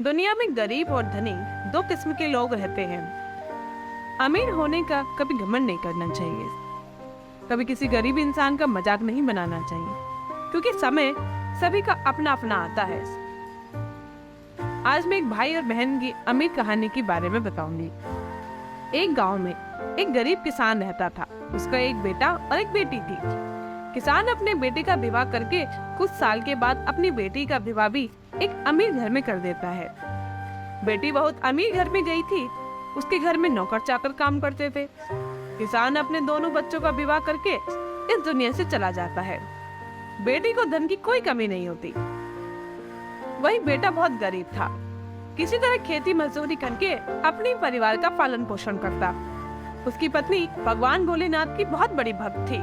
दुनिया में गरीब और धनी दो किस्म के लोग रहते हैं। अमीर होने का कभी घमंड नहीं करना चाहिए, कभी किसी गरीब इंसान का मजाक नहीं बनाना चाहिए, क्योंकि समय सभी का अपना अपना आता है। आज मैं एक भाई और बहन की अमीर कहानी के बारे में बताऊंगी। एक गांव में एक गरीब किसान रहता था। उसका एक बेटा और एक बेटी थी। किसान अपने बेटे का विवाह करके कुछ साल के बाद अपनी बेटी का विवाह भी एक अमीर घर में कर देता है। बेटी बहुत अमीर घर में गई थी। उसके घर में नौकर चाकर काम करते थे। किसान अपने दोनों बच्चों का विवाह करके इस दुनिया से चला जाता है। बेटी को धन की कोई कमी नहीं होती। वही बेटा बहुत गरीब था। किसी तरह खेती मजदूरी करके अपने परिवार का पालन पोषण करता। उसकी पत्नी भगवान भोलेनाथ की बहुत बड़ी भक्त थी।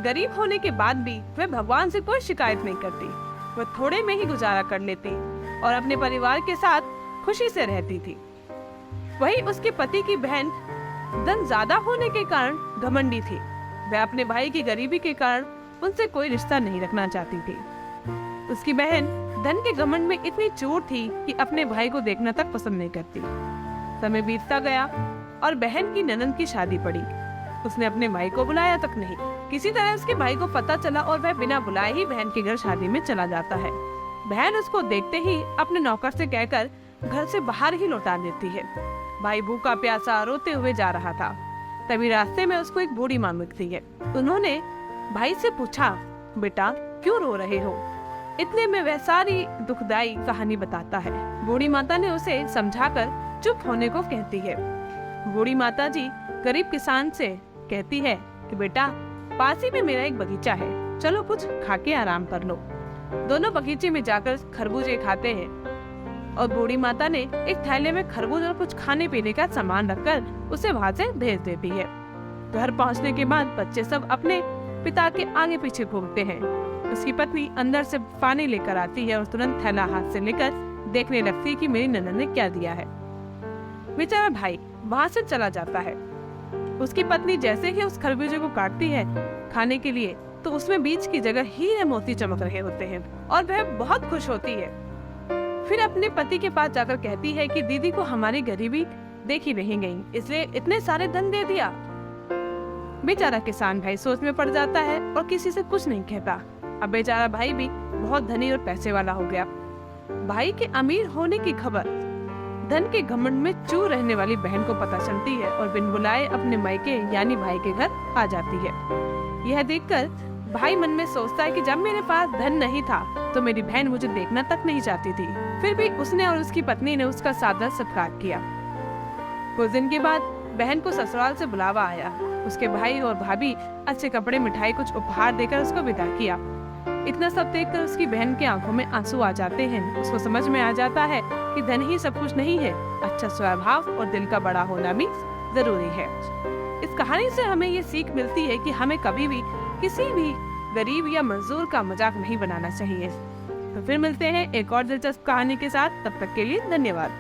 गरीब होने के बाद भी वह भगवान से कोई शिकायत नहीं करती। वह थोड़े में ही गुजारा कर लेती और अपने परिवार के साथ खुशी से रहती थी। वही उसके पति की बहन धन ज्यादा होने के कारण घमंडी थी। वह अपने भाई की गरीबी के कारण उनसे कोई रिश्ता नहीं रखना चाहती थी। उसकी बहन धन के घमंड में इतनी चूर थी कि अपने भाई को देखना तक पसंद नहीं करती। समय बीतता गया और बहन की ननद की शादी पड़ी। उसने अपने भाई को बुलाया तक नहीं। किसी तरह उसके भाई को पता चला और वह बिना बुलाए ही बहन के घर शादी में चला जाता है। बहन उसको देखते ही अपने नौकर से कहकर घर से बाहर ही लौटा देती है। भाई भूखा प्यासा रोते हुए जा रहा था। तभी रास्ते में उसको एक बूढ़ी माँ मिलती है। उन्होंने भाई से पूछा, बेटा क्यों रो रहे हो? इतने में वह सारी दुखदाई कहानी बताता है। बूढ़ी माता ने उसे समझाकर चुप होने को कहती है। बूढ़ी माता जी गरीब किसान से कहती है कि बेटा पास ही में मेरा एक बगीचा है, चलो कुछ खा के आराम कर लो। दोनों बगीचे में जाकर खरबूजे खाते हैं और बूढ़ी माता ने एक थैले में खरबूज और कुछ खाने पीने का सामान रखकर उसे वहाँ से भेज देती है। घर पहुँचने के बाद बच्चे सब अपने पिता के आगे पीछे घूमते हैं। उसकी पत्नी अंदर से पानी लेकर आती है और तुरंत थैला हाथ से लेकर देखने लगती है कि मेरी ननद ने क्या दिया है। बेचारा भाई वहाँ से चला जाता है। उसकी पत्नी जैसे ही उस खरबूजे को काटती है खाने के लिए, तो उसमें बीज की जगह हीरे मोती चमक रहे होते हैं और वह बहुत खुश होती है। फिर अपने पति के पास जाकर कहती है कि दीदी को हमारी गरीबी देखी नहीं गई, इसलिए इतने सारे धन दे दिया। बेचारा किसान भाई सोच में पड़ जाता है और किसी से कुछ नहीं कहता। अब बेचारा भाई भी बहुत धनी और पैसे वाला हो गया। भाई के अमीर होने की खबर धन के घमंड में चूर रहने वाली बहन को पता चलती है और बिन बुलाए अपने मायके यानी भाई के घर आ जाती है। यह देखकर भाई मन में सोचता है कि जब मेरे पास धन नहीं था तो मेरी बहन मुझे देखना तक नहीं चाहती थी। फिर भी उसने और उसकी पत्नी ने उसका सादर सत्कार किया। कुछ दिन के बाद बहन को ससुराल से बुलावा आया। उसके भाई और भाभी अच्छे कपड़े मिठाई कुछ उपहार देकर उसको विदा किया। इतना सब देखकर उसकी बहन के आंखों में आंसू आ जाते हैं। उसको समझ में आ जाता है कि धन ही सब कुछ नहीं है, अच्छा स्वभाव और दिल का बड़ा होना भी जरूरी है। इस कहानी से हमें ये सीख मिलती है कि हमें कभी भी किसी भी गरीब या मजदूर का मजाक नहीं बनाना चाहिए। तो फिर मिलते हैं एक और दिलचस्प कहानी के साथ। तब तक के लिए धन्यवाद।